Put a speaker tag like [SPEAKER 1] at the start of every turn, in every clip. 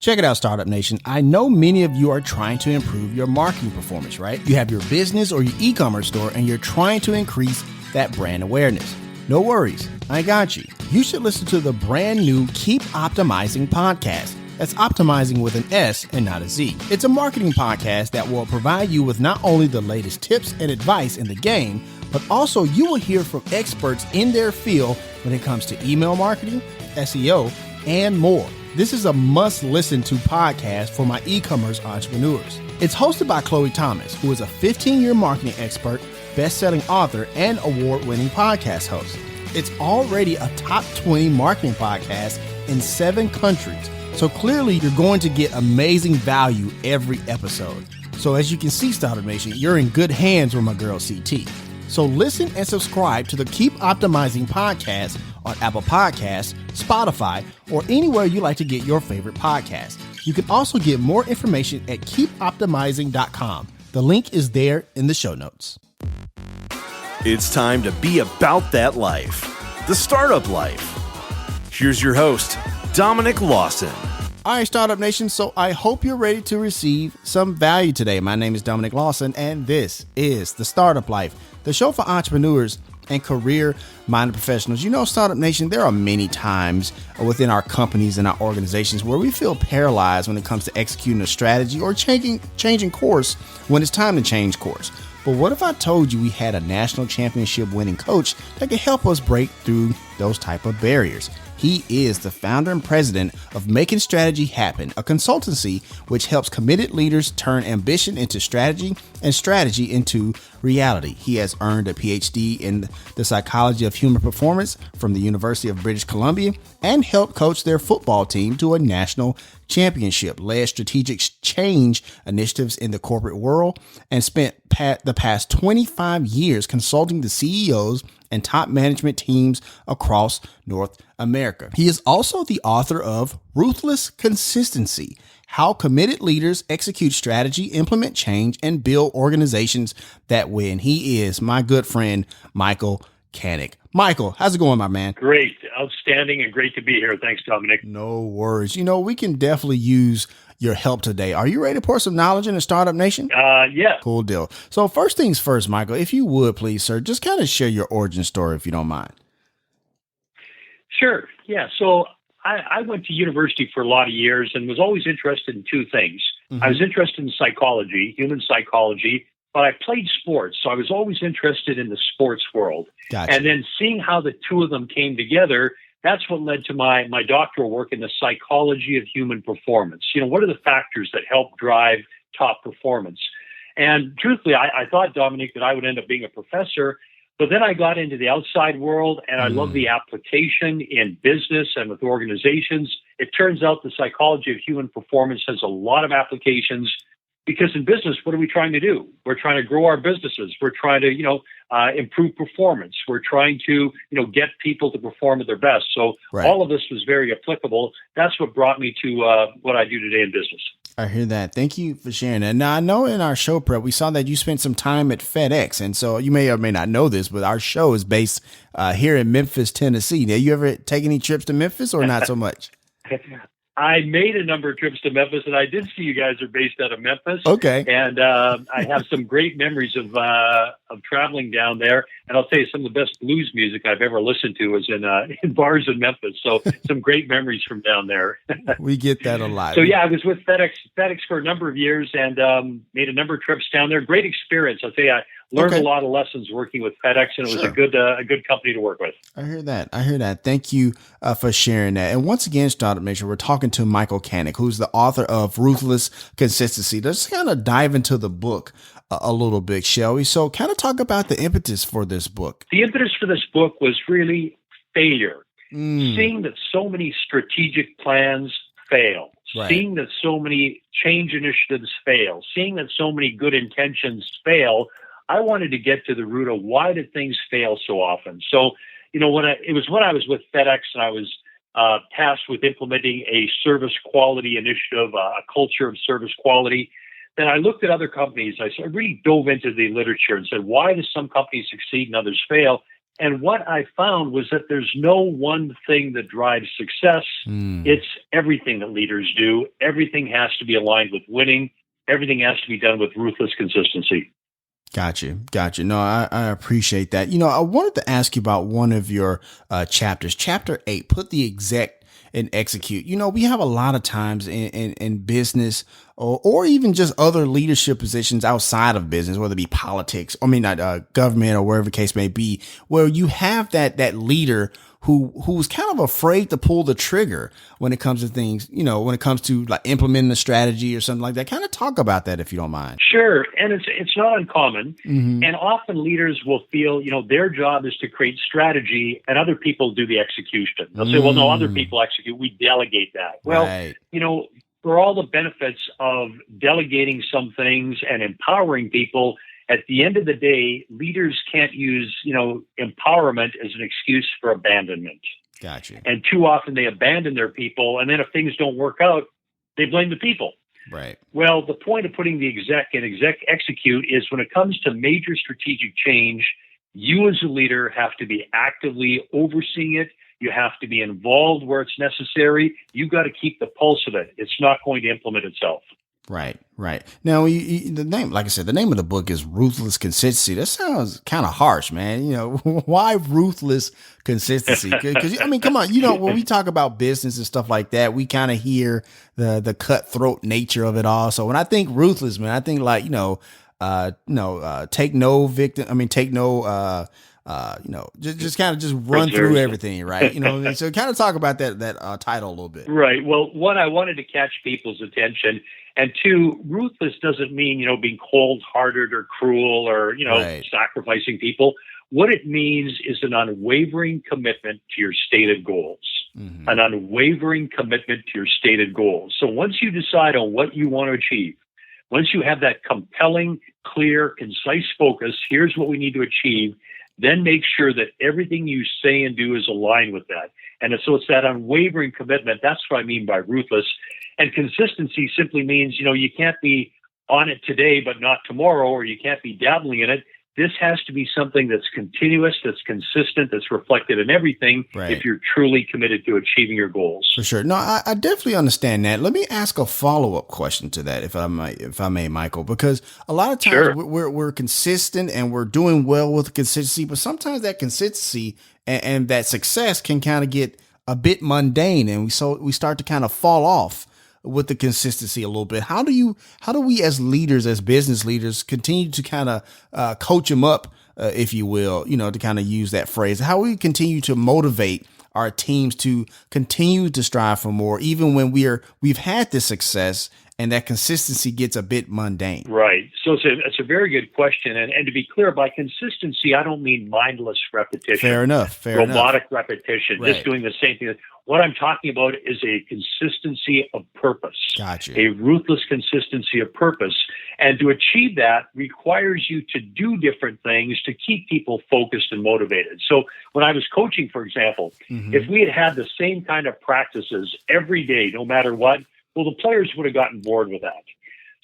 [SPEAKER 1] Check it out, Startup Nation. I know many of you are trying to improve your marketing performance, right? You have your business or your e-commerce store and you're trying to increase that brand awareness. No worries, I got you. You should listen to the brand new Keep Optimizing podcast. That's optimizing with an S and not a Z. It's a marketing podcast that will provide you with not only the latest tips and advice in the game, but also you will hear from experts in their field when it comes to email marketing, SEO, and more. This is a must-listen-to podcast for my e-commerce entrepreneurs. It's hosted by Chloe Thomas, who is a 15-year marketing expert, best-selling author, and award-winning podcast host. It's already a top 20 marketing podcast in 7 countries. So clearly, you're going to get amazing value every episode. So as you can see, Startup Nation, you're in good hands with my girl CT. So listen and subscribe to the Keep Optimizing podcast on Apple Podcasts, Spotify, or anywhere you like to get your favorite podcast. You can also get more information at keepoptimizing.com. The link is there in the show notes.
[SPEAKER 2] It's time to be about that life, the startup life. Here's your host, Dominic Lawson.
[SPEAKER 1] All right, Startup Nation, so I hope you're ready to receive some value today. My name is Dominic Lawson, and this is The Startup Life, the show for entrepreneurs and career-minded professionals. You know, Startup Nation, there are many times within our companies and our organizations where we feel paralyzed when it comes to executing a strategy or changing course when it's time to change course. But what if I told you we had a national championship winning coach that could help us break through those type of barriers? He is the founder and president of Making Strategy Happen, a consultancy which helps committed leaders turn ambition into strategy and strategy into reality. He has earned a PhD in the psychology of human performance from the University of British Columbia and helped coach their football team to a national championship, led strategic change initiatives in the corporate world, and spent the past 25 years consulting the CEOs and top management teams across North America. He is also the author of Ruthless Consistency: How Committed Leaders Execute Strategy, Implement Change, and Build Organizations That Win. He is my good friend, Michael Canic. Michael, how's it going, my man?
[SPEAKER 3] Great. Outstanding and great to be here. Thanks, Dominic.
[SPEAKER 1] No worries. You know, we can definitely use your help today. Are you ready to pour some knowledge in the Startup Nation?
[SPEAKER 3] Yeah.
[SPEAKER 1] Cool deal. So first things first, Michael, if you would please, sir, just kind of share your origin story if you don't mind.
[SPEAKER 3] Sure. Yeah. So I went to university for a lot of years and was always interested in 2 things. I was interested in psychology, human psychology, but I played sports. So I was always interested in the sports world.
[SPEAKER 1] Gotcha.
[SPEAKER 3] And then seeing how the 2 of them came together, that's what led to my doctoral work in the psychology of human performance. You know, what are the factors that help drive top performance? And truthfully, I thought, Dominic, that I would end up being a professor, but then I got into the outside world and I love the application in business and with organizations. It turns out the psychology of human performance has a lot of applications. Because in business, what are we trying to do? We're trying to grow our businesses. We're trying to, improve performance. We're trying to, get people to perform at their best. So all of this was very applicable. That's what brought me to what I do today in business.
[SPEAKER 1] I hear that. Thank you for sharing that. Now, I know in our show prep, we saw that you spent some time at FedEx. And so you may or may not know this, but our show is based here in Memphis, Tennessee. Now, you ever take any trips to Memphis or not so much?
[SPEAKER 3] I made a number of trips to Memphis, and I did see you guys are based out of Memphis.
[SPEAKER 1] Okay.
[SPEAKER 3] And I have some great memories of traveling down there. And I'll tell you, some of the best blues music I've ever listened to was in bars in Memphis. So some great memories from down there.
[SPEAKER 1] We get that a lot.
[SPEAKER 3] So yeah, I was with FedEx for a number of years and made a number of trips down there. Great experience. I'll tell you, I learned a lot of lessons working with FedEx, and it was a good company to work with.
[SPEAKER 1] I hear that. Thank you for sharing that. And once again, Startup Nation, we're talking to Michael Canic, who's the author of Ruthless Consistency. Let's kind of dive into the book a little bit, shall we? So kind of talk about the impetus for this book.
[SPEAKER 3] The impetus for this book was really failure. Seeing that so many strategic plans fail. Seeing that so many change initiatives fail. Seeing that so many good intentions fail. I wanted to get to the root of why did things fail so often. So, when I was with FedEx and I was tasked with implementing a service quality initiative, a culture of service quality, then I looked at other companies. I really dove into the literature and said, why do some companies succeed and others fail? And what I found was that there's no one thing that drives success. It's everything that leaders do. Everything has to be aligned with winning. Everything has to be done with ruthless consistency.
[SPEAKER 1] Gotcha. No, I appreciate that. I wanted to ask you about one of your chapters, chapter 8, put the exec and execute. We have a lot of times in business or even just other leadership positions outside of business, whether it be politics, not government or wherever the case may be, where you have that leader who's kind of afraid to pull the trigger when it comes to things, when it comes to like implementing a strategy or something like that. Kind of talk about that if you don't mind.
[SPEAKER 3] Sure. And it's not uncommon. And often leaders will feel, their job is to create strategy and other people do the execution. They'll say, well, no, other people execute. We delegate that. Well,
[SPEAKER 1] right.
[SPEAKER 3] For all the benefits of delegating some things and empowering people, at the end of the day, leaders can't use, empowerment as an excuse for abandonment.
[SPEAKER 1] Gotcha.
[SPEAKER 3] And too often they abandon their people. And then if things don't work out, they blame the people.
[SPEAKER 1] Right.
[SPEAKER 3] Well, the point of putting the exec and exec execute is when it comes to major strategic change, you as a leader have to be actively overseeing it. You have to be involved where it's necessary. You've got to keep the pulse of it. It's not going to implement itself.
[SPEAKER 1] Right. Now, the name, like I said, the name of the book is Ruthless Consistency. That sounds kind of harsh, man. Why ruthless consistency? Because come on, when we talk about business and stuff like that, we kind of hear the cutthroat nature of it all. So when I think ruthless, man, I think like take no victim. Take no. Just kind of run through everything, right? So kind of talk about that title a little bit.
[SPEAKER 3] Right. Well, one, I wanted to catch people's attention, and two, ruthless doesn't mean being cold-hearted or cruel or
[SPEAKER 1] right.
[SPEAKER 3] sacrificing people. What it means is an unwavering commitment to your stated goals. An unwavering commitment to your stated goals. So once you decide on what you want to achieve, once you have that compelling, clear, concise focus, here's what we need to achieve. Then make sure that everything you say and do is aligned with that. And so it's that unwavering commitment. That's what I mean by ruthless. And consistency simply means, you can't be on it today, but not tomorrow, or you can't be dabbling in it. This has to be something that's continuous, that's consistent, that's reflected in everything.
[SPEAKER 1] Right.
[SPEAKER 3] If you're truly committed to achieving your goals.
[SPEAKER 1] For sure. No, I definitely understand that. Let me ask a follow-up question to that, if I may, Michael, because a lot of times
[SPEAKER 3] Sure.
[SPEAKER 1] we're consistent and we're doing well with consistency, but sometimes that consistency and that success can kind of get a bit mundane, and we start to kind of fall off with the consistency a little bit. How do we as leaders, as business leaders, continue to kind of coach them up, if you will, to kind of use that phrase? How we continue to motivate our teams to continue to strive for more, even when we've had this success and that consistency gets a bit mundane?
[SPEAKER 3] Right. So it's a very good question. And to be clear, by consistency, I don't mean mindless repetition.
[SPEAKER 1] Fair enough.
[SPEAKER 3] Robotic repetition,
[SPEAKER 1] Right.
[SPEAKER 3] just doing the same thing. What I'm talking about is a consistency of purpose.
[SPEAKER 1] Gotcha.
[SPEAKER 3] A ruthless consistency of purpose. And to achieve that requires you to do different things to keep people focused and motivated. So when I was coaching, for example, if we had the same kind of practices every day, no matter what, well, the players would have gotten bored with that.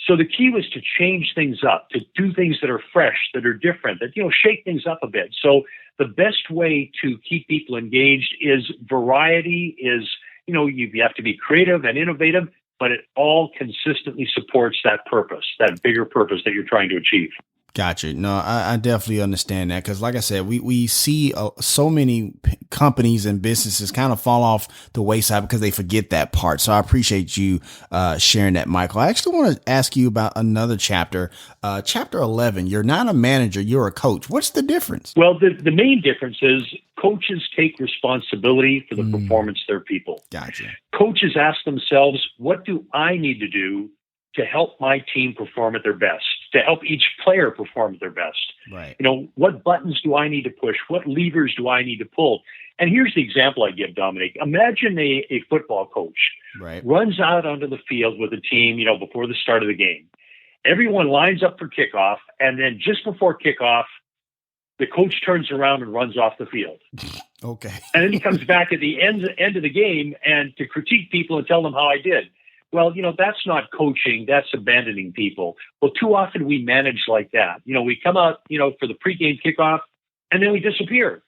[SPEAKER 3] So the key was to change things up, to do things that are fresh, that are different, that, shake things up a bit. So the best way to keep people engaged is variety, is, you have to be creative and innovative, but it all consistently supports that purpose, that bigger purpose that you're trying to achieve.
[SPEAKER 1] Gotcha. No, I definitely understand that, because like I said, we see so many companies and businesses kind of fall off the wayside because they forget that part. So I appreciate you sharing that, Michael. I actually want to ask you about another chapter, chapter 11. You're not a manager, you're a coach. What's the difference?
[SPEAKER 3] Well, the main difference is coaches take responsibility for the performance of their people.
[SPEAKER 1] Gotcha.
[SPEAKER 3] Coaches ask themselves, what do I need to do to help my team perform at their best, to help each player perform at their best?
[SPEAKER 1] Right.
[SPEAKER 3] What buttons do I need to push? What levers do I need to pull? And here's the example I give, Dominic. Imagine a football coach
[SPEAKER 1] Right.
[SPEAKER 3] runs out onto the field with a team, before the start of the game. Everyone lines up for kickoff, and then just before kickoff, the coach turns around and runs off the field.
[SPEAKER 1] Okay.
[SPEAKER 3] And then he comes back at the end of the game and to critique people and tell them how I did. Well, that's not coaching. That's abandoning people. Well, too often we manage like that. We come out, for the pregame kickoff, and then we disappear.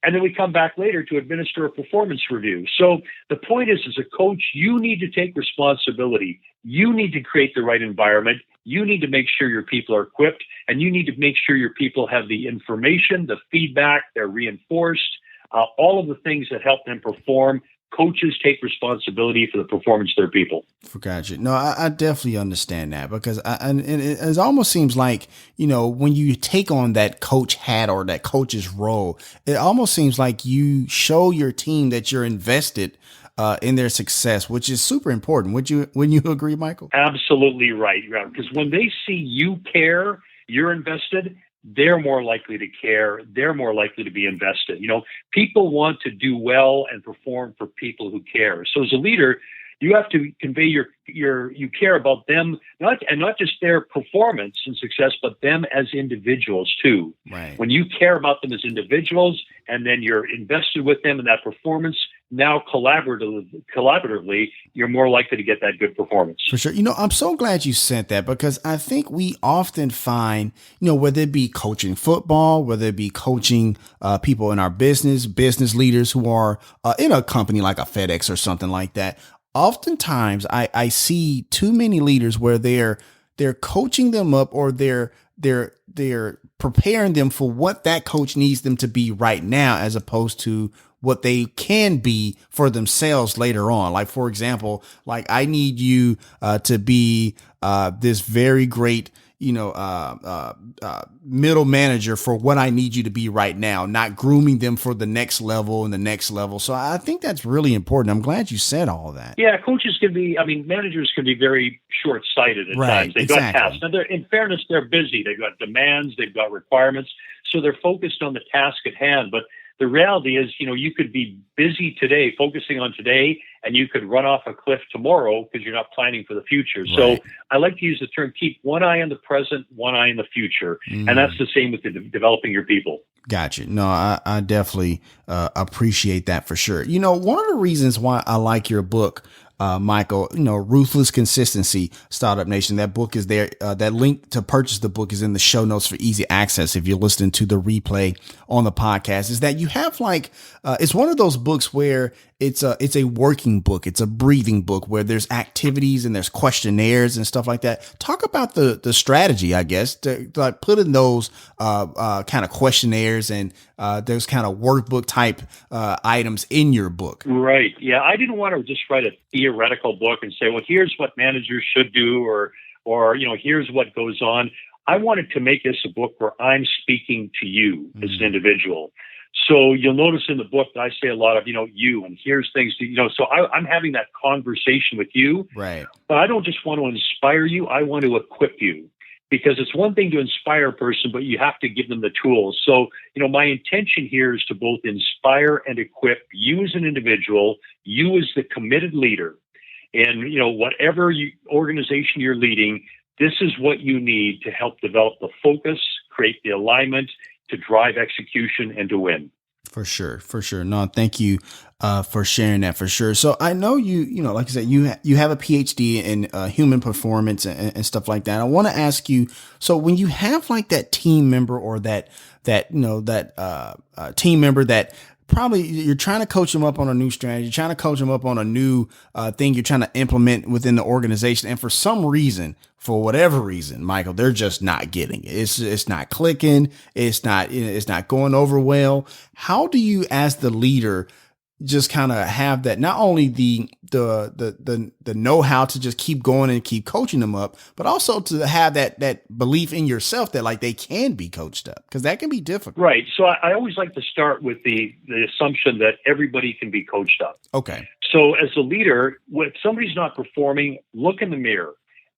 [SPEAKER 3] And then we come back later to administer a performance review. So the point is, as a coach, you need to take responsibility. You need to create the right environment. You need to make sure your people are equipped, and you need to make sure your people have the information, the feedback, they're reinforced, all of the things that help them perform. Coaches take responsibility for the performance of their people.
[SPEAKER 1] Gotcha. No, I definitely understand that, because it almost seems like, when you take on that coach hat or that coach's role, it almost seems like you show your team that you're invested in their success, which is super important. Wouldn't you agree, Michael?
[SPEAKER 3] Absolutely right. Because when they see you care, you're invested, they're more likely to care. They're more likely to be invested. People want to do well and perform for people who care. So as a leader, you have to convey you care about them, not just their performance and success, but them as individuals too.
[SPEAKER 1] Right.
[SPEAKER 3] When you care about them as individuals, and then you're invested with them in that performance, now collaboratively, you're more likely to get that good performance.
[SPEAKER 1] For sure. I'm so glad you said that, because I think we often find, whether it be coaching football, whether it be coaching people in our business leaders who are in a company like a FedEx or something like that. Oftentimes I see too many leaders where they're coaching them up, or they're preparing them for what that coach needs them to be right now, as opposed to what they can be for themselves later on. Like, for example, I need you to be this very great, middle manager for what I need you to be right now, not grooming them for the next level and the next level. So I think that's really important. I'm glad you said all that.
[SPEAKER 3] Yeah, managers can be very short-sighted at times. They've got tasks. Now, in fairness, they're busy. They've got demands. They've got requirements. So they're focused on the task at hand. But the reality is, you could be busy today, focusing on today, and you could run off a cliff tomorrow because you're not planning for the future. Right. So I like to use the term, keep one eye on the present, one eye on the future. And that's the same with developing your people.
[SPEAKER 1] Gotcha. No, I definitely appreciate that for sure. One of the reasons why I like your book, Michael, Ruthless Consistency, Startup Nation. That book is there. That link to purchase the book is in the show notes for easy access. If you're listening to the replay on the podcast, is that you have it's one of those books where it's a working book. It's a breathing book where there's activities and there's questionnaires and stuff like that. Talk about the strategy, I guess, to put in those kind of questionnaires and those kind of workbook type items in your book.
[SPEAKER 3] Right. Yeah. I didn't want to just write a theoretical book and say, well, here's what managers should do, or here's what goes on. I wanted to make this a book where I'm speaking to you as an individual. So you'll notice in the book that I say a lot of, you, and here's things, so I'm having that conversation with you.
[SPEAKER 1] Right.
[SPEAKER 3] But I don't just want to inspire you. I want to equip you, because it's one thing to inspire a person, but you have to give them the tools. So, my intention here is to both inspire and equip you as an individual, you as the committed leader, and, whatever organization you're leading, this is what you need to help develop the focus, create the alignment, to drive execution and to win.
[SPEAKER 1] For sure. No, thank you for sharing that, for sure. So I know you like I said, you have a PhD in human performance and stuff like that. I want to ask you, so when you have that team member, or that team member that probably you're trying to coach them up on a new strategy, you're trying to coach them up on a new thing you're trying to implement within the organization. And for some reason, for whatever reason, Michael, they're just not getting it. It's not clicking. It's not going over well. How do you, as the leader, just kind of have that, not only the know-how to just keep going and keep coaching them up, but also to have that belief in yourself that they can be coached up, because that can be difficult.
[SPEAKER 3] Right. So I always like to start with the assumption that everybody can be coached up.
[SPEAKER 1] Okay.
[SPEAKER 3] So as a leader, when somebody's not performing, look in the mirror.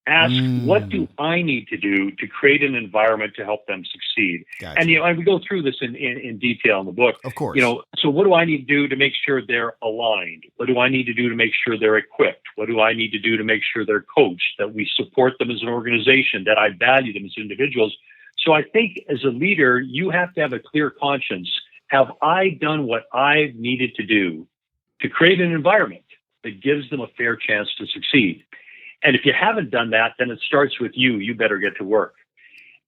[SPEAKER 3] Ask, what do I need to do to create an environment to help them succeed? Gotcha. And and we go through this in detail in the book.
[SPEAKER 1] Of course.
[SPEAKER 3] So what do I need to do to make sure they're aligned? What do I need to do to make sure they're equipped? What do I need to do to make sure they're coached? That we support them as an organization? That I value them as individuals? So I think as a leader, you have to have a clear conscience. Have I done what I've needed to do to create an environment that gives them a fair chance to succeed? And if you haven't done that, then it starts with you. You better get to work.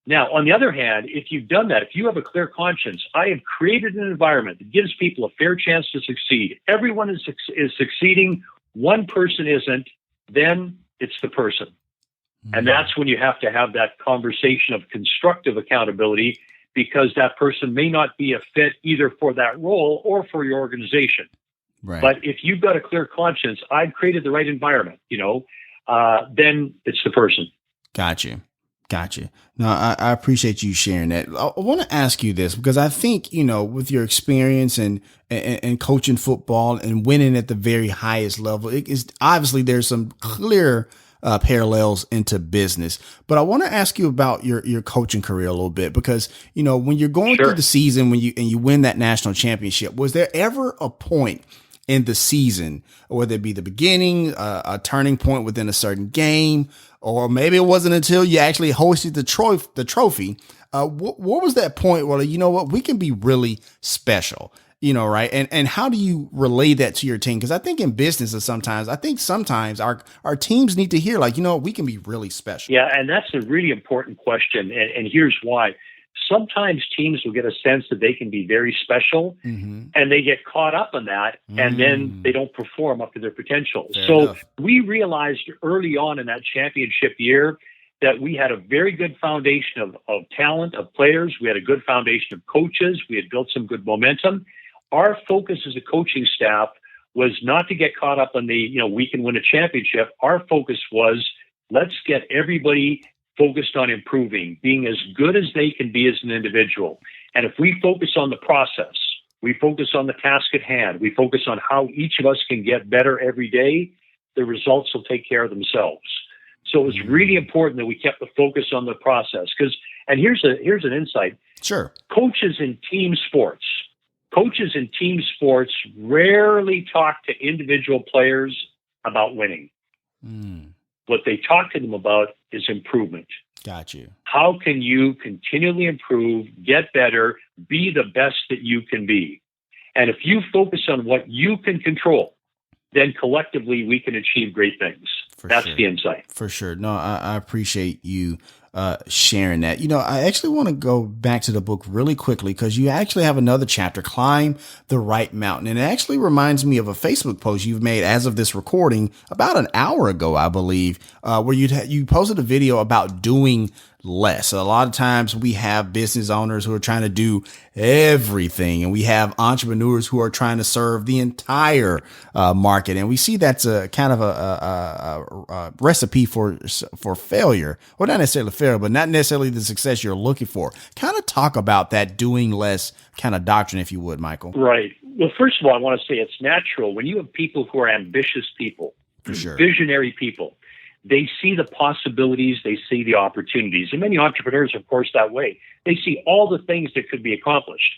[SPEAKER 3] Now, on the other hand, if you've done that, if you have a clear conscience, I have created an environment that gives people a fair chance to succeed. Everyone is succeeding. One person isn't, then it's the person. And that's when you have to have that conversation of constructive accountability, because that person may not be a fit either for that role or for your organization.
[SPEAKER 1] Right.
[SPEAKER 3] But if you've got a clear conscience, I've created the right environment, then it's the person.
[SPEAKER 1] Gotcha. No, I appreciate you sharing that. I want to ask you this because I think, with your experience and coaching football and winning at the very highest level, it is obviously there's some clear parallels into business. But I want to ask you about your coaching career a little bit because, when you're going
[SPEAKER 3] Sure.
[SPEAKER 1] through the season, when you win that national championship, was there ever a point in the season, whether it be the beginning, a turning point within a certain game, or maybe it wasn't until you actually hosted the trophy. What was that point where, we can be really special, right? And how do you relay that to your team? Because I think in business, sometimes our teams need to hear, we can be really special.
[SPEAKER 3] Yeah, and that's a really important question. And here's why. Sometimes teams will get a sense that they can be very special, and they get caught up in that, and then they don't perform up to their potential.
[SPEAKER 1] Fair
[SPEAKER 3] so
[SPEAKER 1] enough.
[SPEAKER 3] We realized early on in that championship year that we had a very good foundation of talent, of players. We had a good foundation of coaches. We had built some good momentum. Our focus as a coaching staff was not to get caught up in we can win a championship. Our focus was, let's get everybody focused on improving, being as good as they can be as an individual. And if we focus on the process, we focus on the task at hand, we focus on how each of us can get better every day, the results will take care of themselves. So it's really important that we kept the focus on the process. And here's an insight.
[SPEAKER 1] Sure.
[SPEAKER 3] Coaches in team sports rarely talk to individual players about winning. What they talk to them about is improvement.
[SPEAKER 1] Got you.
[SPEAKER 3] How can you continually improve, get better, be the best that you can be? And if you focus on what you can control, then collectively we can achieve great things. That's the insight.
[SPEAKER 1] For sure. No, I appreciate you sharing that. I actually want to go back to the book really quickly because you actually have another chapter, Climb the Right Mountain. And it actually reminds me of a Facebook post you've made as of this recording about an hour ago, I believe, where you posted a video about doing less. A lot of times we have business owners who are trying to do everything, and we have entrepreneurs who are trying to serve the entire market. And we see that's a kind of a recipe for failure. Well, not necessarily failure, but not necessarily the success you're looking for. Kind of talk about that doing less kind of doctrine, if you would, Michael.
[SPEAKER 3] Right. Well, first of all, I want to say it's natural when you have people who are ambitious people,
[SPEAKER 1] For sure.
[SPEAKER 3] visionary people. They see the possibilities, they see the opportunities. And many entrepreneurs, of course, that way. They see all the things that could be accomplished.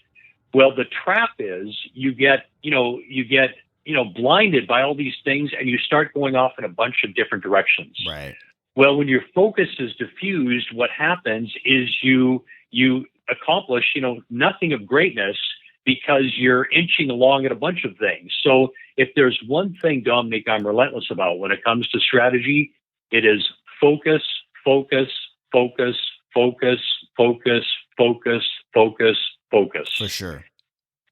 [SPEAKER 3] Well, the trap is you get blinded by all these things and you start going off in a bunch of different directions.
[SPEAKER 1] Right.
[SPEAKER 3] Well, when your focus is diffused, what happens is you accomplish, nothing of greatness because you're inching along at a bunch of things. So if there's one thing, Dominic, I'm relentless about when it comes to strategy, it is focus, focus, focus, focus, focus, focus, focus, focus.
[SPEAKER 1] For sure.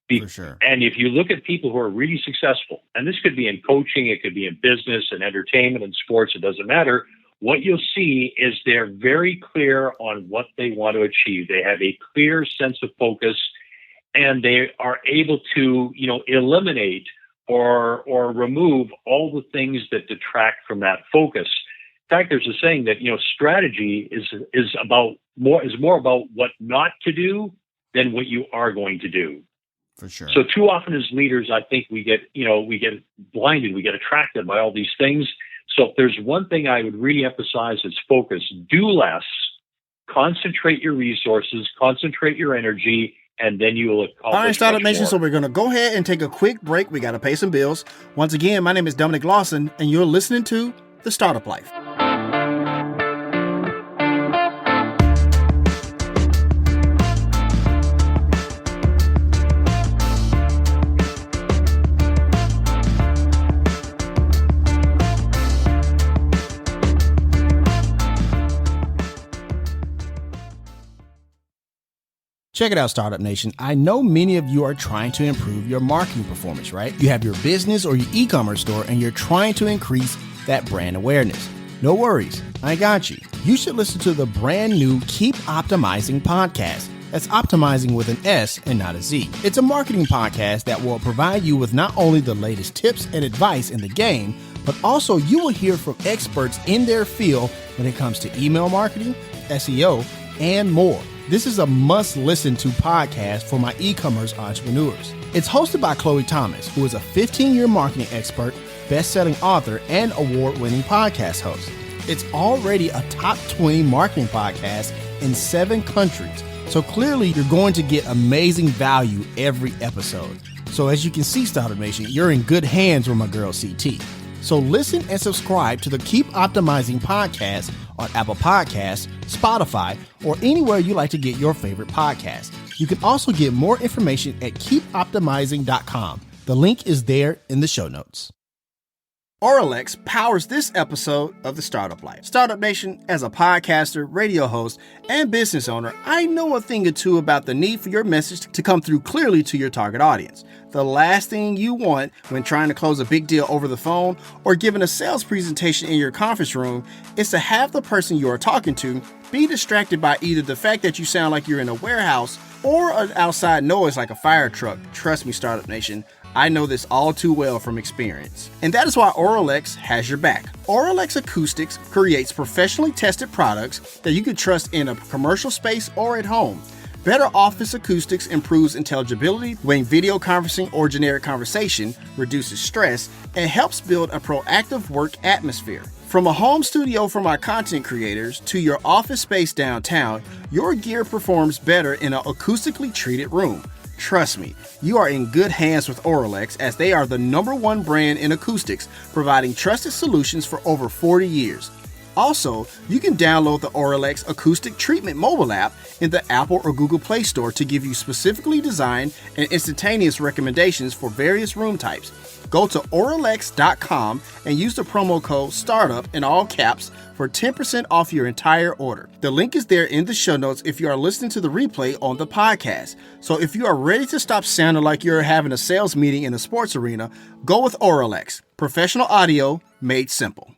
[SPEAKER 1] For sure.
[SPEAKER 3] And if you look at people who are really successful, and this could be in coaching, it could be in business and entertainment and sports, it doesn't matter. What you'll see is they're very clear on what they want to achieve. They have a clear sense of focus, and they are able to, eliminate or remove all the things that detract from that focus. In fact, there's a saying that, strategy is more about what not to do than what you are going to do.
[SPEAKER 1] For sure.
[SPEAKER 3] So too often as leaders, I think we get blinded, we get attracted by all these things. So if there's one thing I would really emphasize, it's focus. Do less, concentrate your resources, concentrate your energy, and then you will accomplish.
[SPEAKER 1] All right, Startup
[SPEAKER 3] much
[SPEAKER 1] Nation,
[SPEAKER 3] more.
[SPEAKER 1] so we're going to go ahead and take a quick break. We got to pay some bills. Once again, my name is Dominic Lawson, and you're listening to The Startup Life. Check it out, Startup Nation. I know many of you are trying to improve your marketing performance, right? You have your business or your e-commerce store and you're trying to increase that brand awareness. No worries, I got you. You should listen to the brand new Keep Optimizing podcast. That's optimizing with an S and not a Z. It's a marketing podcast that will provide you with not only the latest tips and advice in the game, but also you will hear from experts in their field when it comes to email marketing, SEO, and more. This is a must-listen-to podcast for my e-commerce entrepreneurs. It's hosted by Chloe Thomas, who is a 15-year marketing expert, best-selling author, and award-winning podcast host. It's already a top 20 marketing podcast in 7 countries. So clearly, you're going to get amazing value every episode. So as you can see, Startup Nation, you're in good hands with my girl CT. So listen and subscribe to the Keep Optimizing podcast on Apple Podcasts, Spotify, or anywhere you like to get your favorite podcast. You can also get more information at keepoptimizing.com. The link is there in the show notes. RLX powers this episode of The Startup Life. Startup Nation, as a podcaster, radio host, and business owner, I know a thing or two about the need for your message to come through clearly to your target audience. The last thing you want when trying to close a big deal over the phone or giving a sales presentation in your conference room is to have the person you are talking to be distracted by either the fact that you sound like you're in a warehouse or an outside noise like a fire truck. Trust me, Startup Nation, I know this all too well from experience. And that is why RLX has your back. RLX Acoustics creates professionally tested products that you can trust in a commercial space or at home. Better office acoustics improves intelligibility when video conferencing or generic conversation, reduces stress, and helps build a proactive work atmosphere. From a home studio for my content creators to your office space downtown, your gear performs better in an acoustically treated room. Trust me, you are in good hands with RLX as they are the #1 brand in acoustics, providing trusted solutions for over 40 years. Also, you can download the RLX Acoustic Treatment mobile app in the Apple or Google Play Store to give you specifically designed and instantaneous recommendations for various room types. Go to oralex.com and use the promo code STARTUP in all caps for 10% off your entire order. The link is there in the show notes if you are listening to the replay on the podcast. So if you are ready to stop sounding like you're having a sales meeting in a sports arena, go with RLX. Professional audio made simple.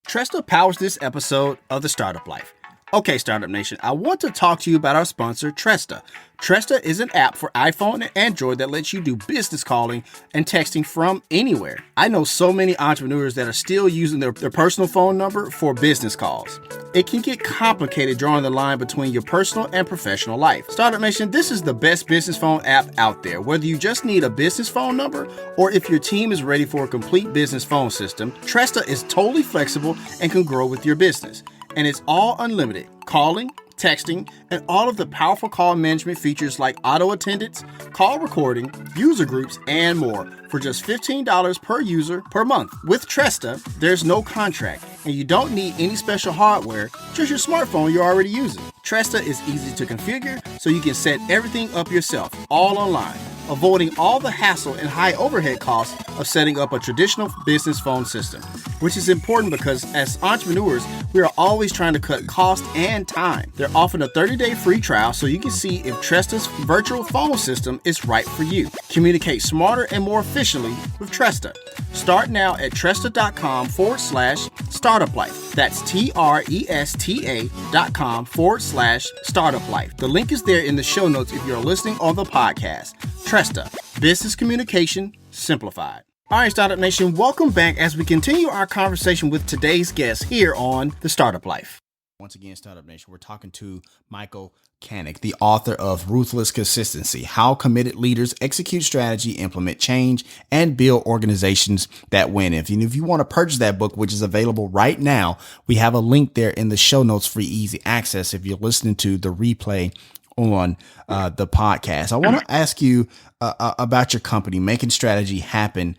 [SPEAKER 1] Tresta powers this episode of The Startup Life. Okay, Startup Nation, I want to talk to you about our sponsor, Tresta. Tresta is an app for iPhone and Android that lets you do business calling and texting from anywhere. I know so many entrepreneurs that are still using their personal phone number for business calls. It can get complicated drawing the line between your personal and professional life. Startup Nation, this is the best business phone app out there. Whether you just need a business phone number or if your team is ready for a complete business phone system, Tresta is totally flexible and can grow with your business. And it's all unlimited calling, texting, and all of the powerful call management features like auto attendance, call recording, user groups, and more for just $15 per user per month. With Tresta, there's no contract, and you don't need any special hardware, just your smartphone you're already using. Tresta is easy to configure, so you can set everything up yourself, all online, avoiding all the hassle and high overhead costs of setting up a traditional business phone system, which is important because as entrepreneurs, we are always trying to cut cost and time. They're offering a 30-day free trial so you can see if Tresta's virtual phone system is right for you. Communicate smarter and more efficiently with Tresta. Start now at Tresta.com/startuplife. That's TRESTA.com/startuplife. The link is there in the show notes if you're listening on the podcast. Tresta, business communication simplified. All right, Startup Nation, welcome back as we continue our conversation with today's guest here on The Startup Life. Once again, Startup Nation, we're talking to Michael Canic, the author of Ruthless Consistency, How Committed Leaders Execute Strategy, Implement Change, and Build Organizations That Win. If you want to purchase that book, which is available right now, we have a link there in the show notes for easy access if you're listening to the replay on the podcast. I want to ask you about your company, Making Strategy Happen.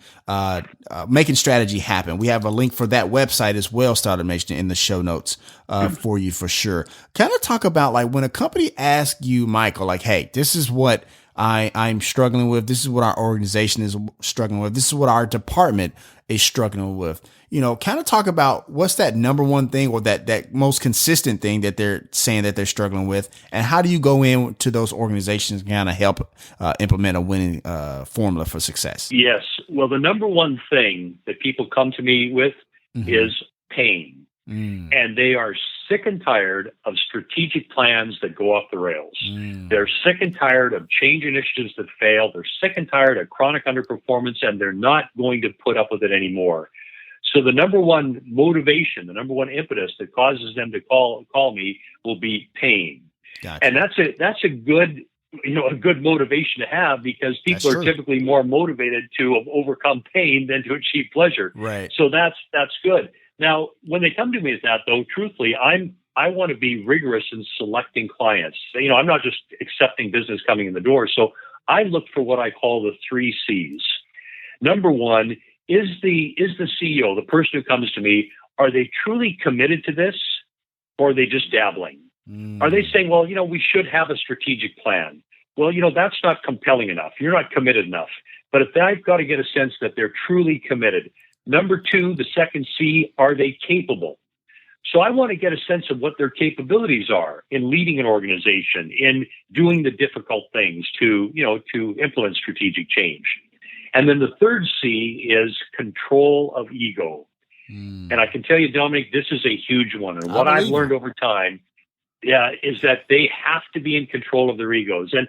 [SPEAKER 1] Making Strategy Happen. We have a link for that website as well, Startup Nation, in the show notes for you for sure. Kind of talk about like when a company asks you, Michael, like, hey, this is what I'm struggling with. This is what our organization is struggling with. This is what our department is struggling with. kind of talk about what's that number one thing or that most consistent thing that they're saying that they're struggling with, and how do you go into those organizations and kind of help implement a winning formula for success?
[SPEAKER 3] Yes. Well, the number one thing that people come to me with is pain. And they are sick and tired of strategic plans that go off the rails. They're sick and tired of change initiatives that fail. They're sick and tired of chronic underperformance, and they're not going to put up with it anymore. So the number one motivation, the number one impetus that causes them to call me will be pain. Gotcha. And that's a good motivation to have, because people are typically more motivated to overcome pain than to achieve pleasure.
[SPEAKER 1] Right.
[SPEAKER 3] So that's good. Now, when they come to me as that, though, truthfully, I want to be rigorous in selecting clients. I'm not just accepting business coming in the door. So I look for what I call the 3 C's. Number one, is the CEO, the person who comes to me, are they truly committed to this, or are they just dabbling? Are they saying, well, we should have a strategic plan? Well, that's not compelling enough. You're not committed enough. But if I've got to get a sense that they're truly committed. Number 2, the second C, are they capable? So I want to get a sense of what their capabilities are in leading an organization, in doing the difficult things to implement strategic change. And then the third C is control of ego. And I can tell you, Dominic, this is a huge one. And what I've learned over time is that they have to be in control of their egos. And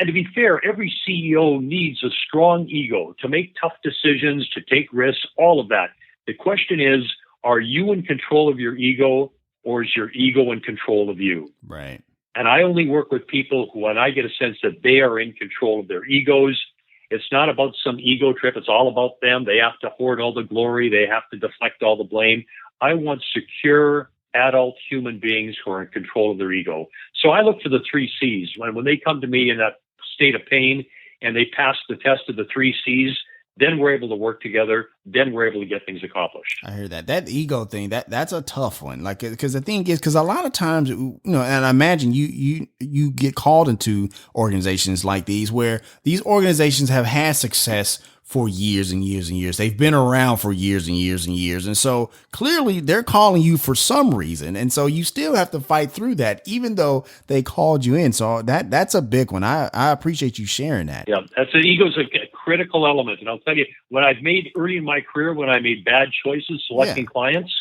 [SPEAKER 3] to be fair, every CEO needs a strong ego to make tough decisions, to take risks, all of that. The question is, are you in control of your ego, or is your ego in control of you?
[SPEAKER 1] Right.
[SPEAKER 3] And I only work with people who, when I get a sense that they are in control of their egos, it's not about some ego trip. It's all about them. They have to hoard all the glory. They have to deflect all the blame. I want secure, adult human beings who are in control of their ego. So I look for the 3 C's. When they come to me in that state of pain and they pass the test of the 3 C's, then we're able to work together. Then we're able to get things accomplished.
[SPEAKER 1] I hear that ego thing. That's a tough one. Like, because the thing is, because a lot of times, and I imagine you get called into organizations like these, where these organizations have had success for years and years and years. They've been around for years and years and years. And so clearly they're calling you for some reason. And so you still have to fight through that, even though they called you in. So that's a big one. I appreciate you sharing that.
[SPEAKER 3] Yeah, ego's a critical element. And I'll tell you, when I've made early in my career, when I made bad choices selecting clients,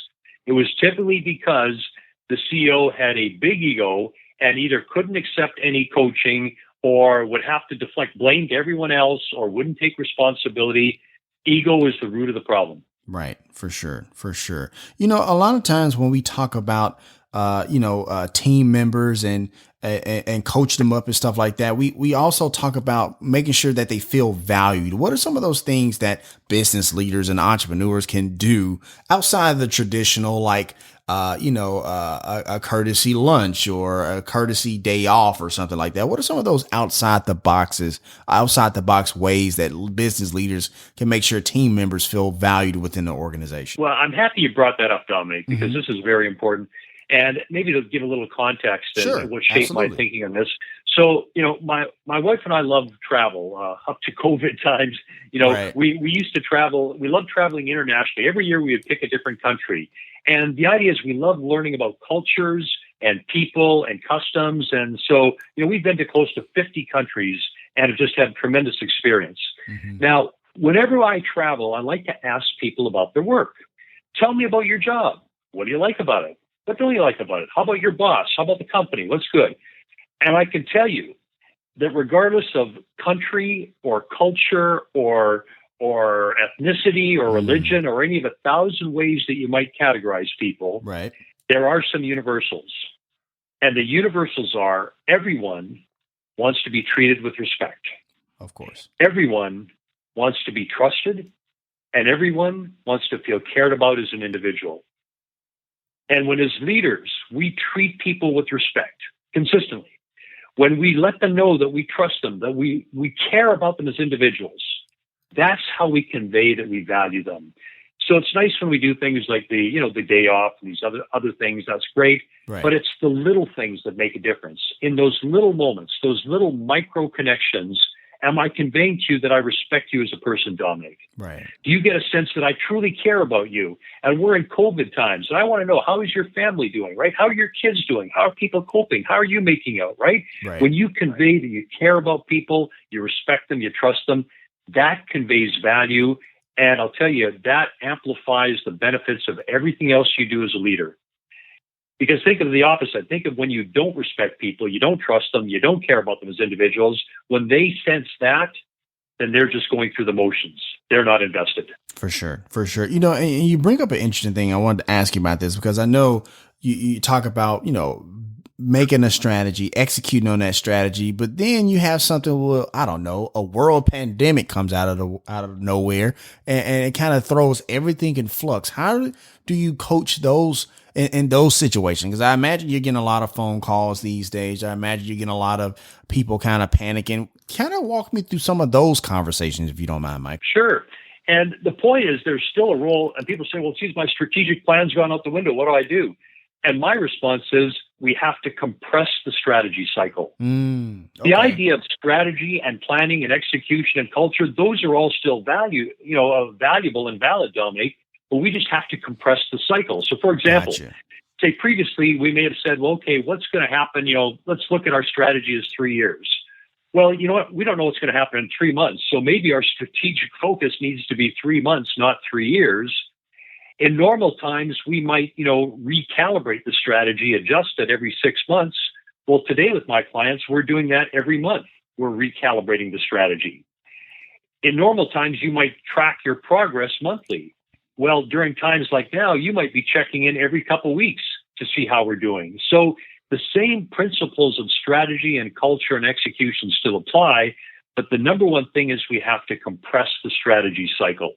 [SPEAKER 3] it was typically because the CEO had a big ego and either couldn't accept any coaching, or would have to deflect blame to everyone else, or wouldn't take responsibility. Ego is the root of the problem.
[SPEAKER 1] Right. For sure. For sure. A lot of times when we talk about, team members and coach them up and stuff like that, we also talk about making sure that they feel valued. What are some of those things that business leaders and entrepreneurs can do outside of the traditional, like, a courtesy lunch or a courtesy day off or something like that? What are some of those outside the box ways that business leaders can make sure team members feel valued within the organization?
[SPEAKER 3] Well, I'm happy you brought that up, Dominic, because this is very important. And maybe to give a little context and what shaped my thinking on this. So, my wife and I love travel. Up to COVID times, we used to travel. We love traveling internationally. Every year we would pick a different country. And the idea is we love learning about cultures and people and customs. And so, we've been to close to 50 countries and have just had tremendous experience. Now, whenever I travel, I like to ask people about their work. Tell me about your job. What do you like about it? What don't you like about it? How about your boss? How about the company? What's good? And I can tell you that regardless of country or culture or ethnicity or religion or any of 1,000 ways that you might categorize people,
[SPEAKER 1] right,
[SPEAKER 3] there are some universals. And the universals are everyone wants to be treated with respect.
[SPEAKER 1] Of course.
[SPEAKER 3] Everyone wants to be trusted, and everyone wants to feel cared about as an individual. And when as leaders, we treat people with respect consistently, when we let them know that we trust them, that we care about them as individuals, that's how we convey that we value them. So it's nice when we do things like the day off and these other things. That's great. Right. But it's the little things that make a difference. In those little moments, those little micro connections, Am I conveying to you that I respect you as a person, Dominic?
[SPEAKER 1] Right.
[SPEAKER 3] Do you get a sense that I truly care about you? And we're in COVID times, and I want to know, how is your family doing, right? How are your kids doing? How are people coping? How are you making out, right?
[SPEAKER 1] Right.
[SPEAKER 3] When you convey that you care about people, you respect them, you trust them, that conveys value. And I'll tell you, that amplifies the benefits of everything else you do as a leader. Because think of the opposite. Think of when you don't respect people, you don't trust them, you don't care about them as individuals. When they sense that, then they're just going through the motions. They're not invested.
[SPEAKER 1] For sure. For sure. And you bring up an interesting thing. I wanted to ask you about this because I know you talk about, making a strategy, executing on that strategy, but then you have something, I don't know, a world pandemic comes out of nowhere and it kind of throws everything in flux. How do you coach those in those situations? Because I imagine you're getting a lot of phone calls these days. I imagine you're getting a lot of people kind of panicking. Kind of walk me through some of those conversations, if you don't mind, Mike.
[SPEAKER 3] Sure. And the point is there's still a role, and people say, well, geez, my strategic plan's gone out the window. What do I do? And my response is we have to compress the strategy cycle.
[SPEAKER 1] Okay.
[SPEAKER 3] The idea of strategy and planning and execution and culture, those are all still valuable and valid, Dominic, but we just have to compress the cycle. So, for example, say previously we may have said, well, okay, what's going to happen? Let's look at our strategy as 3 years. Well, you know what? We don't know what's going to happen in 3 months. So maybe our strategic focus needs to be 3 months, not 3 years. In normal times, we might, recalibrate the strategy, adjust it every 6 months. Well, today with my clients, we're doing that every month. We're recalibrating the strategy. In normal times, you might track your progress monthly. Well, during times like now, you might be checking in every couple of weeks to see how we're doing. So the same principles of strategy and culture and execution still apply, but the number one thing is we have to compress the strategy cycle.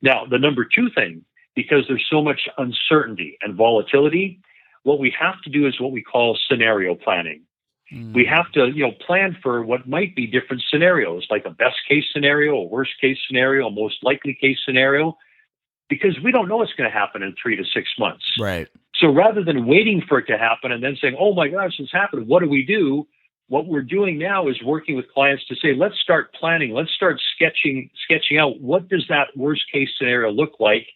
[SPEAKER 3] Now, the number two thing, because there's so much uncertainty and volatility, what we have to do is what we call scenario planning. We have to, plan for what might be different scenarios, like a best case scenario, a worst case scenario, a most likely case scenario, because we don't know what's going to happen in 3 to 6 months.
[SPEAKER 1] Right.
[SPEAKER 3] So rather than waiting for it to happen and then saying, oh my gosh, it's happened, what do we do? What we're doing now is working with clients to say, let's start planning, let's start sketching out what does that worst case scenario look like?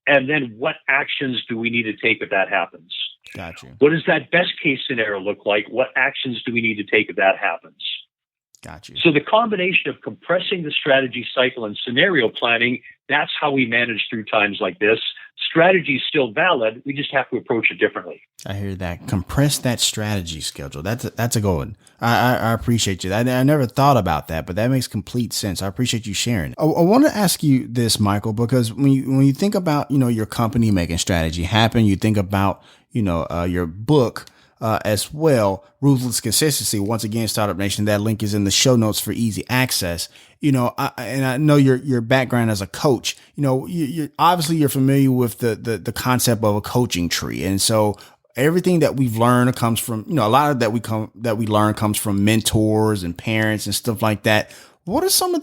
[SPEAKER 3] And then what actions do we need to take if that happens?
[SPEAKER 1] Gotcha.
[SPEAKER 3] What does that best case scenario look like? What actions do we need to take if that happens?
[SPEAKER 1] Gotcha.
[SPEAKER 3] So the combination of compressing the strategy cycle and scenario planning, that's how we manage through times like this. Strategy is still valid. We just have to approach it differently.
[SPEAKER 1] I hear that. Compress that strategy schedule. That's a good one. I appreciate you. I never thought about that, but that makes complete sense. I appreciate you sharing. I want to ask you this, Michael, because when you think about, your company making strategy happen, you think about, your book, as well, Ruthless Consistency. Once again, Startup Nation, that link is in the show notes for easy access. I know your background as a coach. You're obviously you're familiar with the concept of a coaching tree, and so everything that we've learned comes from a lot of that we learn comes from mentors and parents and stuff like that. What are some of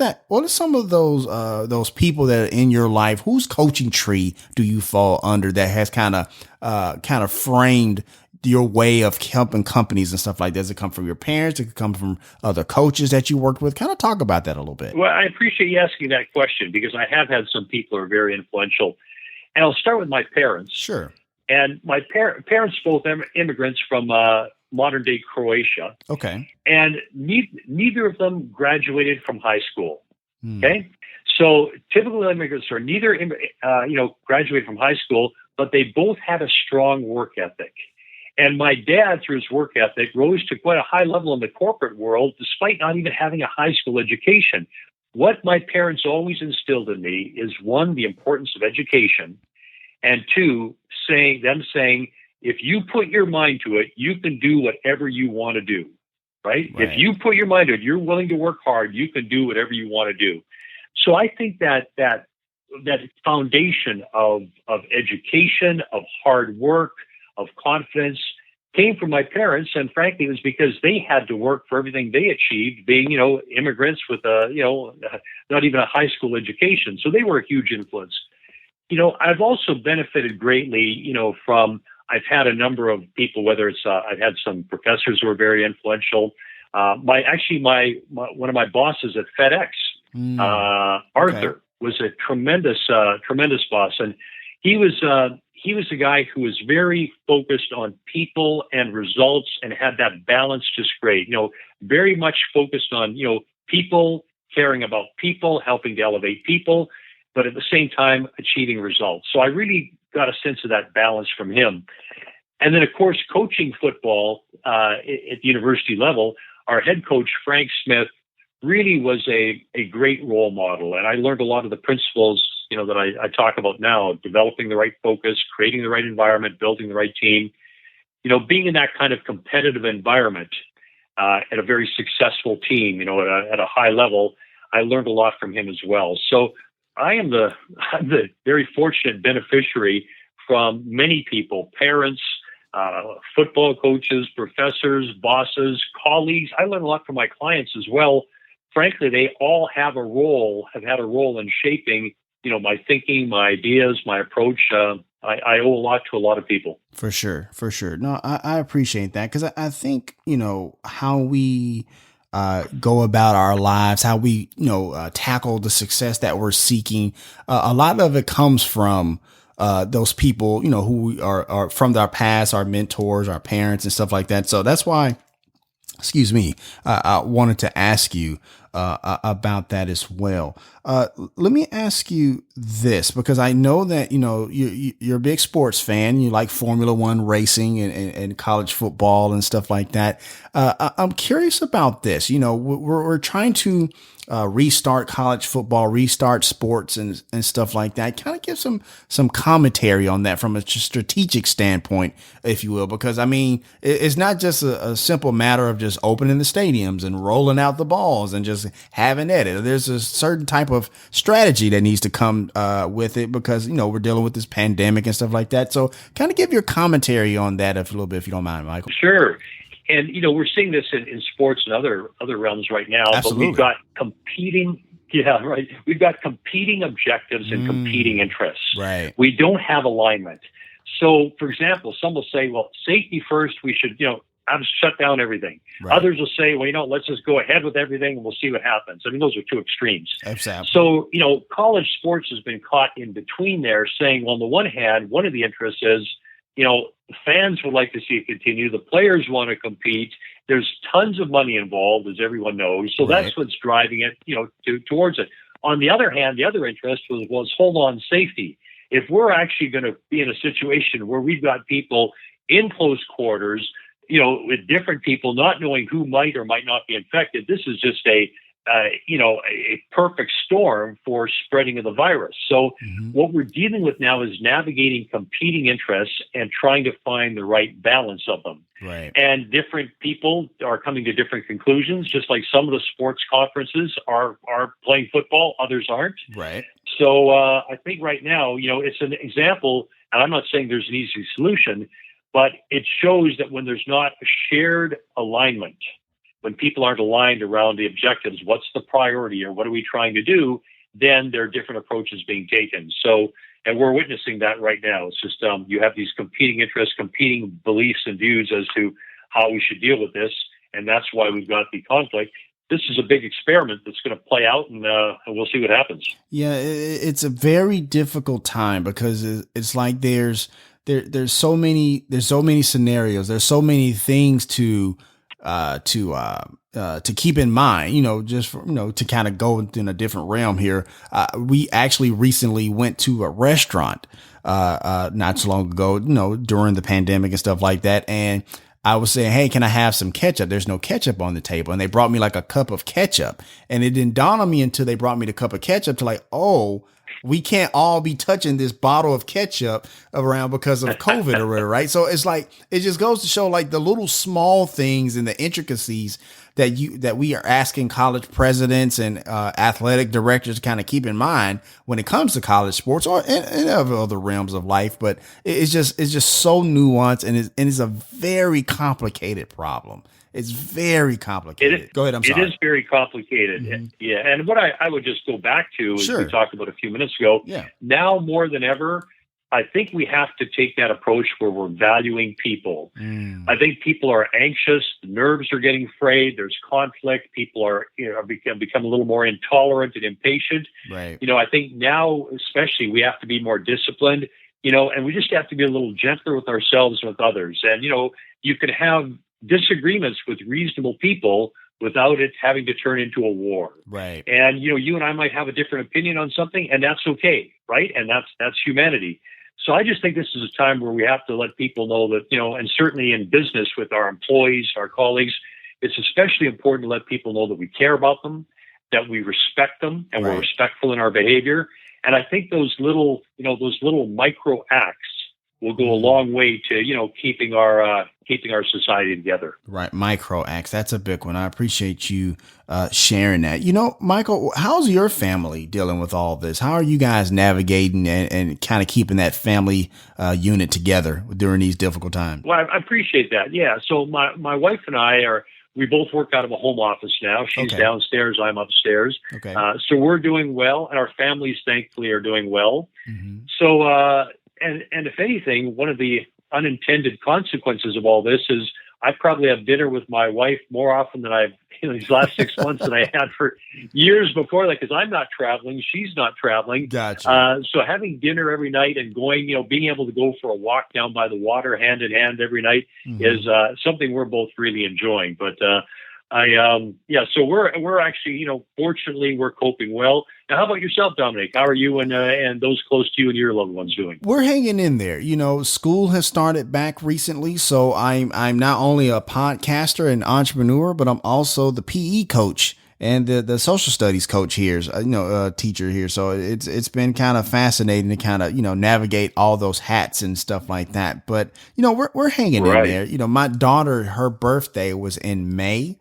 [SPEAKER 1] those people that are in your life? Whose coaching tree do you fall under that has kind of framed your way of helping companies and stuff like that? Does it come from your parents? Does it come from other coaches that you worked with? Kind of talk about that a little bit.
[SPEAKER 3] Well, I appreciate you asking that question because I have had some people who are very influential. And I'll start with my parents.
[SPEAKER 1] Sure.
[SPEAKER 3] And my parents, both immigrants from modern day Croatia.
[SPEAKER 1] Okay.
[SPEAKER 3] And neither of them graduated from high school. Okay. So typical immigrants are neither, graduated from high school, but they both had a strong work ethic. And my dad, through his work ethic, rose to quite a high level in the corporate world, despite not even having a high school education. What my parents always instilled in me is, one, the importance of education, and two, saying, if you put your mind to it, you can do whatever you want to do, right? If you put your mind to it, you're willing to work hard, you can do whatever you want to do. So I think that foundation of education, of hard work, of confidence came from my parents. And frankly, it was because they had to work for everything they achieved, being, immigrants with not even a high school education. So they were a huge influence. I've also benefited greatly, from, I've had a number of people, whether it's, I've had some professors who are very influential. My one of my bosses at FedEx, Arthur, was a tremendous boss, and he was a guy who was very focused on people and results and had that balance just great. Very much focused on people, caring about people, helping to elevate people, but at the same time achieving results. So I really got a sense of that balance from him. And then, of course, coaching football at the university level, our head coach, Frank Smith, really was a great role model. And I learned a lot of the principles, that I talk about now: developing the right focus, creating the right environment, building the right team, being in that kind of competitive environment at a very successful team, at a high level. I learned a lot from him as well. So I'm the very fortunate beneficiary from many people, parents, football coaches, professors, bosses, colleagues. I learned a lot from my clients as well. Frankly, they all have had a role in shaping, my thinking, my ideas, my approach. I owe a lot to a lot of people.
[SPEAKER 1] For sure. No, I appreciate that, because I think, how we go about our lives, how we, tackle the success that we're seeking. A lot of it comes from those people, who are from our past, our mentors, our parents and stuff like that. So that's why, I wanted to ask you about that as well. Let me ask you this, because I know that, you're a big sports fan. You like Formula One racing and college football and stuff like that. I'm curious about this. We're trying to restart college football, restart sports and stuff like that. Kind of give some commentary on that from a strategic standpoint, if you will, because it's not just a simple matter of just opening the stadiums and rolling out the balls and just having at it. There's a certain type of strategy that needs to come with it, because we're dealing with this pandemic and stuff like that. So kind of give your commentary on that a little bit, if you don't mind, Michael.
[SPEAKER 3] Sure. And, we're seeing this in sports and other realms right now.
[SPEAKER 1] Absolutely.
[SPEAKER 3] But we've got We've got competing objectives and competing interests.
[SPEAKER 1] Right.
[SPEAKER 3] We don't have alignment. So, for example, some will say, well, safety first, we should, have to shut down everything. Right. Others will say, well, let's just go ahead with everything and we'll see what happens. Those are two extremes.
[SPEAKER 1] Exactly.
[SPEAKER 3] So, college sports has been caught in between there, saying, well, on the one hand, one of the interests is, fans would like to see it continue. The players want to compete. There's tons of money involved, as everyone knows. So that's what's driving it, towards it. On the other hand, the other interest was hold on safety. If we're actually going to be in a situation where we've got people in close quarters, with different people not knowing who might or might not be infected, this is just a perfect storm for spreading of the virus. So what we're dealing with now is navigating competing interests and trying to find the right balance of them.
[SPEAKER 1] Right.
[SPEAKER 3] And different people are coming to different conclusions, just like some of the sports conferences are playing football, others aren't.
[SPEAKER 1] Right.
[SPEAKER 3] So I think right now, it's an example, and I'm not saying there's an easy solution, but it shows that when there's not a shared alignment, when people aren't aligned around the objectives, what's the priority or what are we trying to do, then there are different approaches being taken. So, and we're witnessing that right now. It's just you have these competing interests, competing beliefs and views as to how we should deal with this. And that's why we've got the conflict. This is a big experiment that's going to play out, and we'll see what happens.
[SPEAKER 1] Yeah, it's a very difficult time, because it's like there's so many scenarios. There's so many things to keep in mind, just for, to kind of go in a different realm here. We actually recently went to a restaurant, not so long ago, during the pandemic and stuff like that. And I was saying, hey, can I have some ketchup? There's no ketchup on the table. And they brought me like a cup of ketchup, and it didn't dawn on me until they brought me the cup of ketchup to like, oh, we can't all be touching this bottle of ketchup around because of COVID or whatever, right? So it's like, it just goes to show like the little small things and the intricacies that we are asking college presidents and athletic directors to kind of keep in mind when it comes to college sports or in other realms of life. But it's just so nuanced, and it's a very complicated problem. It's very complicated. Go ahead. I'm sorry.
[SPEAKER 3] It is very complicated. Mm-hmm. Yeah. And what I would just go back to, as
[SPEAKER 1] Sure.
[SPEAKER 3] we talked about a few minutes ago,
[SPEAKER 1] yeah.
[SPEAKER 3] Now more than ever, I think we have to take that approach where we're valuing people. I think people are anxious, the nerves are getting frayed, there's conflict, people are become a little more intolerant and impatient.
[SPEAKER 1] Right.
[SPEAKER 3] I think now, especially, we have to be more disciplined, and we just have to be a little gentler with ourselves and with others. And, you can have disagreements with reasonable people without it having to turn into a war.
[SPEAKER 1] Right.
[SPEAKER 3] And, you and I might have a different opinion on something, and that's okay, right? And that's humanity. So I just think this is a time where we have to let people know that, and certainly in business with our employees, our colleagues, it's especially important to let people know that we care about them, that we respect them, and we're respectful in our behavior. And I think those little micro acts will go a long way to, keeping our society together.
[SPEAKER 1] Right. Micro acts. That's a big one. I appreciate you sharing that. Michael, how's your family dealing with all this? How are you guys navigating and kind of keeping that family unit together during these difficult times?
[SPEAKER 3] Well, I appreciate that. Yeah. So my wife and I we both work out of a home office now. She's downstairs, I'm upstairs.
[SPEAKER 1] Okay.
[SPEAKER 3] So we're doing well, and our families, thankfully, are doing well. Mm-hmm. So, and if anything, one of the unintended consequences of all this is I probably have dinner with my wife more often than I've, these last 6 months than I had for years before that, because I'm not traveling, she's not traveling.
[SPEAKER 1] Gotcha.
[SPEAKER 3] So having dinner every night and going, being able to go for a walk down by the water hand in hand every night is something we're both really enjoying. But so we're actually, fortunately, we're coping well. Now, how about yourself, Dominic? How are you and those close to you and your loved ones doing?
[SPEAKER 1] We're hanging in there. School has started back recently, so I'm not only a podcaster and entrepreneur, but I'm also the PE coach and the social studies coach here, teacher here. So it's been kind of fascinating to kind of, navigate all those hats and stuff like that. But, we're hanging in there. My daughter, her birthday was in May.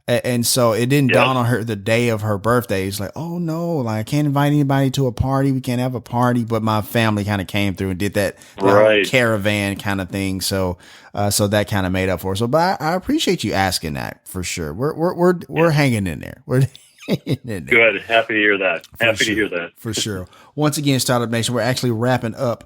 [SPEAKER 1] And so it didn't dawn on her the day of her birthday. It's like, oh no, I can't invite anybody to a party. We can't have a party. But my family kind of came through and did that whole caravan kind of thing. So that kind of made up for it. So, but I appreciate you asking that for sure. We're hanging in there. We're hanging in there.
[SPEAKER 3] Good. Happy to hear that. Happy to hear that.
[SPEAKER 1] For sure. Once again, Startup Nation, we're actually wrapping up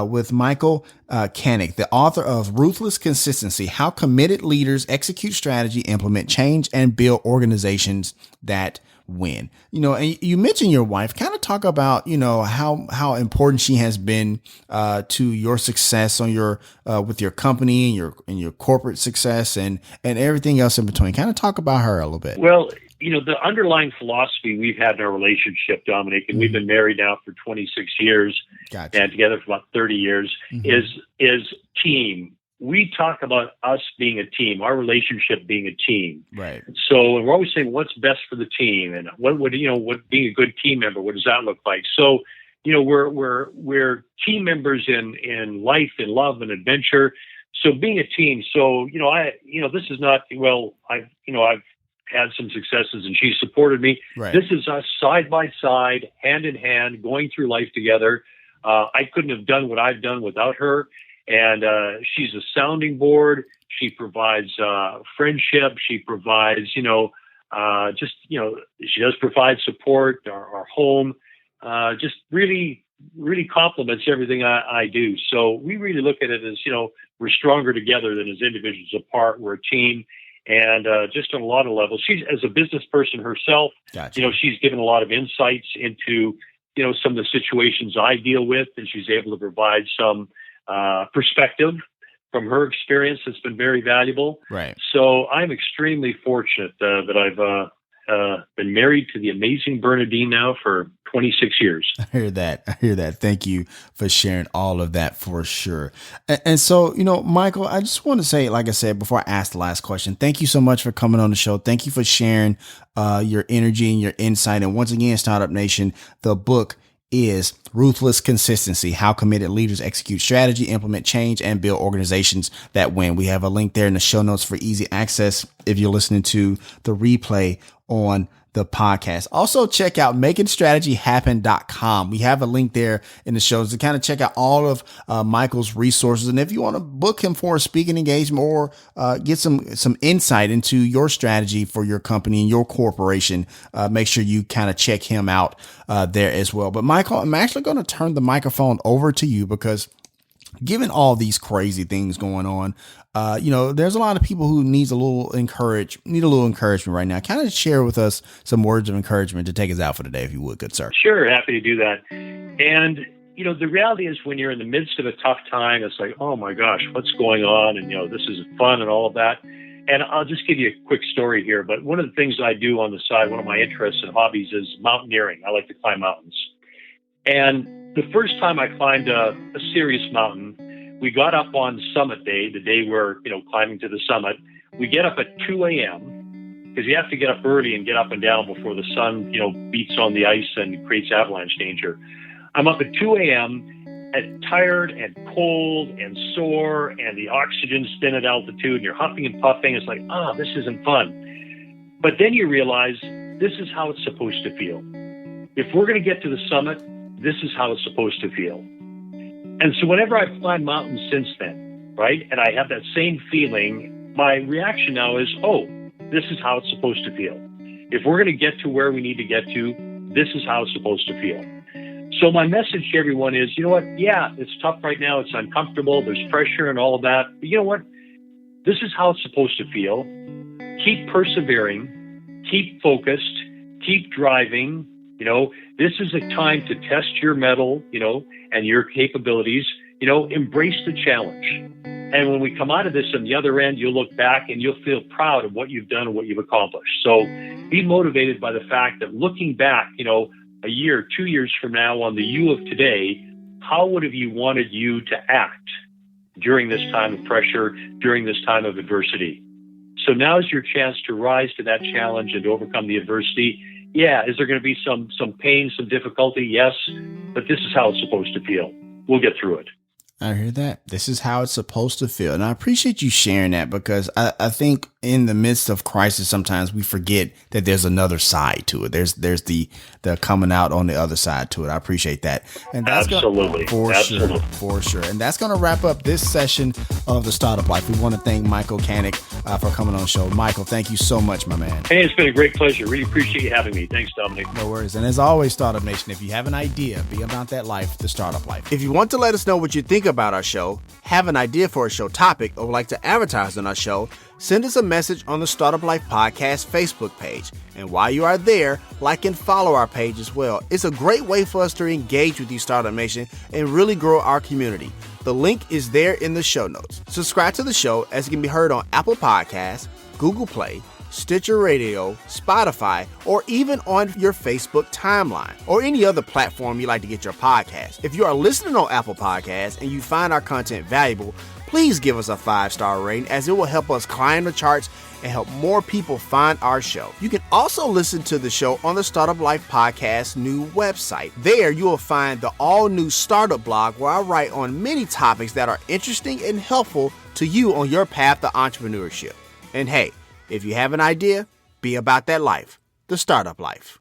[SPEAKER 1] with Michael Canic, the author of Ruthless Consistency: How Committed Leaders Execute Strategy, Implement Change, and Build Organizations That Win. And you mentioned your wife. Kind of talk about, how important she has been to your success on your with your company and your corporate success and everything else in between. Kind of talk about her a little bit.
[SPEAKER 3] Well, the underlying philosophy we've had in our relationship, Dominic, and we've been married now for 26 years and together for about 30 years, is team. We talk about us being a team, our relationship being a team.
[SPEAKER 1] Right.
[SPEAKER 3] So we're always saying what's best for the team and what being a good team member, what does that look like? So, we're team members in life, in love and adventure. So being a team. So, this is not, I've had some successes and she supported me.
[SPEAKER 1] Right.
[SPEAKER 3] This is us side by side, hand in hand, going through life together. I couldn't have done what I've done without her. And she's a sounding board. She provides friendship. She provides, she does provide support. Our home just really, really complements everything I do. So we really look at it as, we're stronger together than as individuals apart. We're a team. And just on a lot of levels, she's, as a business person herself, she's given a lot of insights into, some of the situations I deal with, and she's able to provide some perspective from her experience that's been very valuable.
[SPEAKER 1] Right.
[SPEAKER 3] So I'm extremely fortunate that I've been married to the amazing Bernadine now for 26 years.
[SPEAKER 1] I hear that. Thank you for sharing all of that for sure. And so, Michael, I just want to say, like I said, before I ask the last question, thank you so much for coming on the show. Thank you for sharing your energy and your insight. And once again, Startup Nation, the book is Ruthless Consistency: How Committed Leaders Execute Strategy, Implement Change, and Build Organizations That Win. We have a link there in the show notes for easy access if you're listening to the replay on the podcast. Also check out makingstrategyhappen.com. We have a link there in the shows to kind of check out all of Michael's resources. And if you want to book him for a speaking engagement or get some insight into your strategy for your company and your corporation, make sure you kind of check him out there as well. But Michael, I'm actually going to turn the microphone over to you because given all these crazy things going on, there's a lot of people who need a little encouragement right now. Kind of share with us some words of encouragement to take us out for today, if you would, good sir.
[SPEAKER 3] Sure, happy to do that. And, the reality is when you're in the midst of a tough time, it's like, oh my gosh, what's going on? And, this is fun and all of that. And I'll just give you a quick story here. But one of the things I do on the side, one of my interests and hobbies is mountaineering. I like to climb mountains. And the first time I climbed a serious mountain, we got up on summit day, the day we're, climbing to the summit. We get up at 2 a.m. because you have to get up early and get up and down before the sun, beats on the ice and creates avalanche danger. I'm up at 2 a.m. and tired and cold and sore and the oxygen's thin at altitude and you're huffing and puffing. It's like, this isn't fun. But then you realize this is how it's supposed to feel. If we're going to get to the summit, this is how it's supposed to feel. And so whenever I've climbed mountains since then, right, and I have that same feeling, my reaction now is, this is how it's supposed to feel. If we're going to get to where we need to get to, this is how it's supposed to feel. So my message to everyone is, you know what? Yeah, it's tough right now. It's uncomfortable. There's pressure and all of that. But you know what? This is how it's supposed to feel. Keep persevering. Keep focused. Keep driving. This is a time to test your mettle, and your capabilities, embrace the challenge. And when we come out of this on the other end, you'll look back and you'll feel proud of what you've done and what you've accomplished. So be motivated by the fact that looking back, a year, 2 years from now on the you of today, how would have you wanted you to act during this time of pressure, during this time of adversity? So now's your chance to rise to that challenge and to overcome the adversity. Yeah, is there going to be some pain, some difficulty? Yes, but this is how it's supposed to feel. We'll get through it.
[SPEAKER 1] I hear that. This is how it's supposed to feel. And I appreciate you sharing that because I think in the midst of crisis, sometimes we forget that there's another side to it. There's the coming out on the other side to it. I appreciate that. And that's
[SPEAKER 3] Absolutely.
[SPEAKER 1] For sure. And that's going to wrap up this session of the Startup Life. We want to thank Michael Canic for coming on the show. Michael, thank you so much, my man.
[SPEAKER 3] Hey, it's been a great pleasure. Really appreciate you having me. Thanks, Dominic.
[SPEAKER 1] No worries. And as always, Startup Nation, if you have an idea, be about that life, the Startup Life. If you want to let us know what you think about our show, have an idea for a show topic, or would like to advertise on our show, send us a message on the Startup Life Podcast Facebook page. And while you are there, like and follow our page as well. It's a great way for us to engage with you, Startup Nation, and really grow our community. The link is there in the show notes. Subscribe to the show as it can be heard on Apple Podcasts, Google Play, Stitcher Radio, Spotify, or even on your Facebook timeline or any other platform you like to get your podcast. If you are listening on Apple Podcasts and you find our content valuable, please give us a 5-star rating as it will help us climb the charts and help more people find our show. You can also listen to the show on the Startup Life Podcast new website. There you will find the all-new startup blog where I write on many topics that are interesting and helpful to you on your path to entrepreneurship. And hey, if you have an idea, be about that life, the Startup Life.